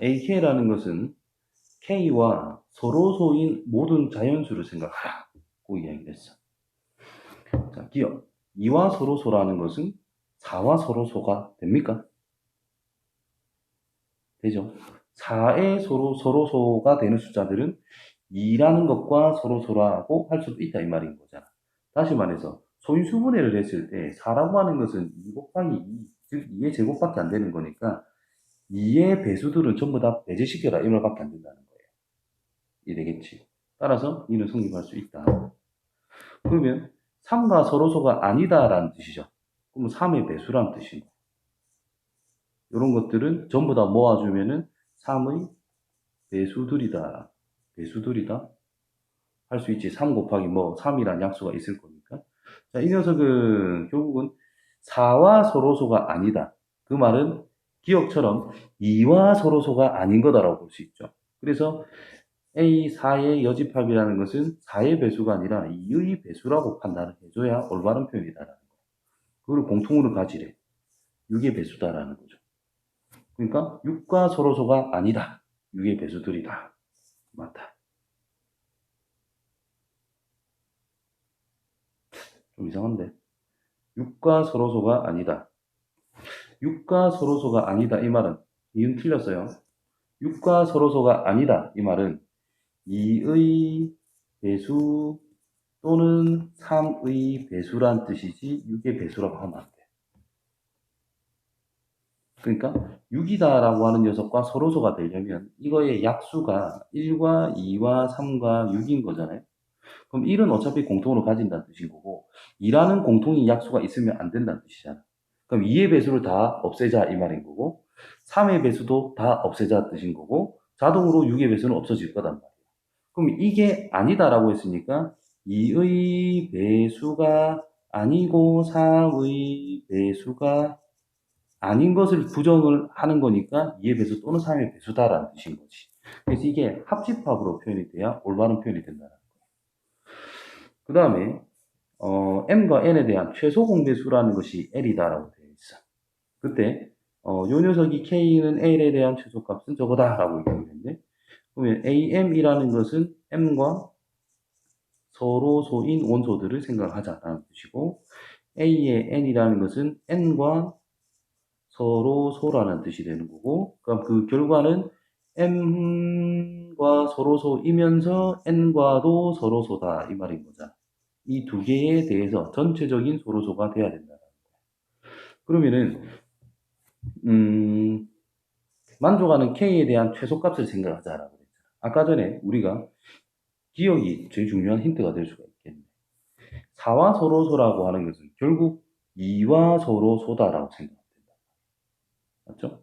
AK라는 것은 K와 서로소인 모든 자연수를 생각하라고 이야기를 했어. 자, 기억. 2와 서로소라는 것은 4와 서로소가 됩니까? 되죠. 4의 서로소가 되는 숫자들은 2라는 것과 서로소라고 할 수도 있다 이 말인 거잖아. 다시 말해서 소인수분해를 했을 때 4라고 하는 것은 2 곱하기 2, 즉 2의 제곱밖에 안 되는 거니까 2의 배수들은 전부 다 배제시켜라 이 말밖에 안 된다는 거예요. 이해되겠지? 따라서 2는 성립할 수 있다. 그러면 3과 서로소가 아니다라는 뜻이죠. 그러면 3의 배수라는 뜻이고 이런 것들은 전부 다 모아주면은 3의 배수들이다. 배수들이다. 할 수 있지. 3 곱하기 뭐 3이란 약수가 있을 거니까. 자, 이 녀석은 결국은 4와 서로소가 아니다. 그 말은 기억처럼 2와 서로소가 아닌 거다라고 볼 수 있죠. 그래서 A4의 여집합이라는 것은 4의 배수가 아니라 2의 배수라고 판단을 해줘야 올바른 표현이다라는 거예요. 그걸 공통으로 가지래. 6의 배수다라는 거죠. 그러니까 6과 서로소가 아니다. 6의 배수들이다. 맞다. 좀 이상한데. 6과 서로소가 아니다. 6과 서로소가 아니다. 이 말은 이은 틀렸어요. 6과 서로소가 아니다. 이 말은 2의 배수 또는 3의 배수란 뜻이지 6의 배수라고 하면 안 돼. 그러니까 6이다라고 하는 녀석과 서로소가 되려면 이거의 약수가 1과 2와 3과 6인 거잖아요. 그럼 1은 어차피 공통으로 가진다는 뜻인 거고 2라는 공통인 약수가 있으면 안 된다는 뜻이잖아. 그럼 2의 배수를 다 없애자 이 말인 거고 3의 배수도 다 없애자 뜻인 거고 자동으로 6의 배수는 없어질 거단 말이야. 그럼 이게 아니다라고 했으니까 2의 배수가 아니고 3의 배수가 아닌 것을 부정을 하는 거니까 2의 배수 또는 3의 배수다라는 뜻인 거지. 그래서 이게 합집합으로 표현이 돼야 올바른 표현이 된다는 거야. 그 다음에 m과 n에 대한 최소 공배수라는 것이 l이다라고 되어 있어. 그때 요 녀석이 k는 l에 대한 최소값은 저거다라고 얘기했는데 그러면 am이라는 것은 m과 서로소인 원소들을 생각하자라는 뜻이고 a의 n이라는 것은 n과 서로소라는 뜻이 되는 거고 그럼 그 결과는 m과 서로소이면서 n과도 서로소다 이 말인 거잖아. 이 두 개에 대해서 전체적인 서로소가 돼야 된다는 거야. 그러면은 만족하는 k에 대한 최소값을 생각하자라고 그랬잖아. 아까 전에 우리가 기억이 제일 중요한 힌트가 될 수가 있겠네. 4와 서로소라고 하는 것은 결국 2와 서로소다라고 생각합니다. 맞죠?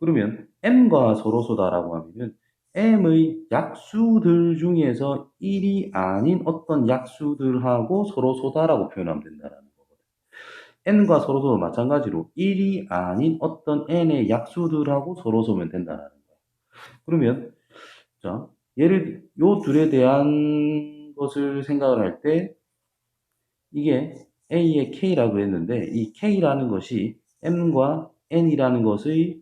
그러면 m과 서로소다라고 하면은 m의 약수들 중에서 1이 아닌 어떤 약수들하고 서로소다라고 표현하면 된다는 거거든. n과 서로소도 마찬가지로 1이 아닌 어떤 n의 약수들하고 서로소면 된다는 거야. 그러면 자, 요 둘에 대한 것을 생각을 할 때 이게 A의 K라고 했는데 이 K라는 것이 M과 N이라는 것의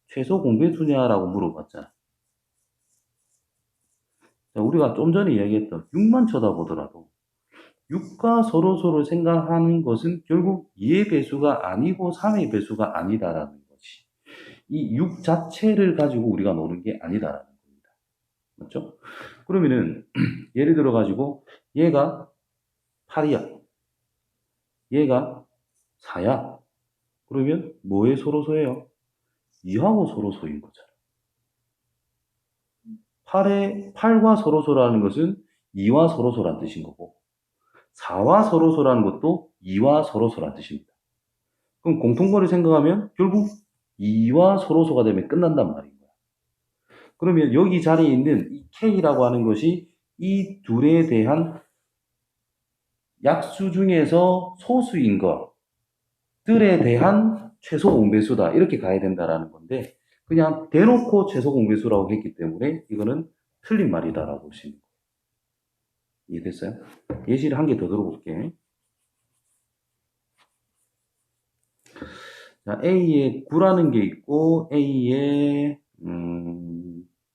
최소 공배수냐라고 물어봤잖아. 자, 우리가 좀 전에 이야기했던 6만 쳐다보더라도 6과 서로소를 생각하는 것은 결국 2의 배수가 아니고 3의 배수가 아니다라는 거지. 이 6 자체를 가지고 우리가 노는 게 아니다라는 겁니다. 맞죠? 그러면은 예를 들어 가지고 얘가 8이야. 얘가 4야. 그러면 뭐의 서로소예요? 2하고 서로소인 거잖아. 8과 서로소라는 것은 2와 서로소란 뜻인 거고 4와 서로소라는 것도 2와 서로소란 뜻입니다. 그럼 공통거리 생각하면 결국 2와 서로소가 되면 끝난단 말인 거야. 그러면 여기 자리에 있는 이 K라고 하는 것이 이 둘에 대한 약수 중에서 소수인 것들에 대한 최소 공배수다. 이렇게 가야 된다라는 건데 그냥 대놓고 최소 공배수라고 했기 때문에 이거는 틀린 말이다라고 보시면 돼요. 이해됐어요? 예시를 한 개 더 들어볼게. 자, A에 9라는 게 있고 A에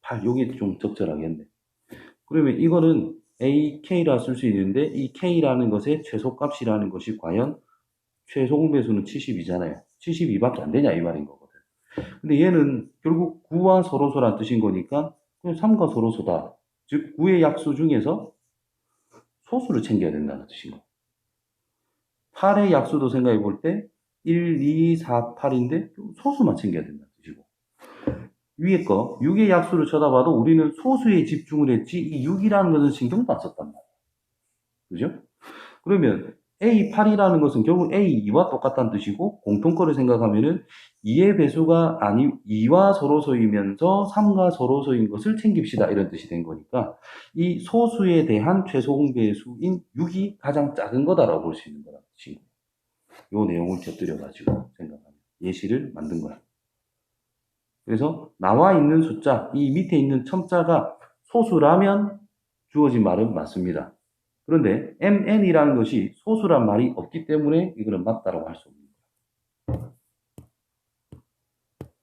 8, 요게 좀 적절하겠네. 그러면 이거는 AK라 쓸 수 있는데 이 K라는 것의 최소값이라는 것이 과연 최소 공배수는 72잖아요. 72밖에 안 되냐 이 말인 거거든. 근데 얘는 결국 9와 서로소란 뜻인 거니까 그냥 3과 서로소다. 즉 9의 약수 중에서 소수를 챙겨야 된다는 뜻인 거예요. 8의 약수도 생각해 볼 때 1, 2, 4, 8인데 소수만 챙겨야 된다는 뜻이고 위에 거 6의 약수를 쳐다봐도 우리는 소수에 집중을 했지 이 6이라는 것은 신경도 안 썼단 말이야. 그죠? 그러면 A8이라는 것은 결국 A2와 똑같다는 뜻이고 공통거를 생각하면은 2의 배수가 아니 2와 서로소이면서 3과 서로소인 것을 챙깁시다 이런 뜻이 된 거니까 이 소수에 대한 최소 공배수인 6이 가장 작은 거다라고 볼 수 있는 거라는 뜻이고 요 내용을 곁들여 가지고 생각하면 예시를 만든 거야. 그래서 나와 있는 숫자 이 밑에 있는 첨자가 소수라면 주어진 말은 맞습니다. 그런데 MN이라는 것이 소수란 말이 없기 때문에 이거는 맞다라고 할 수 없습니다.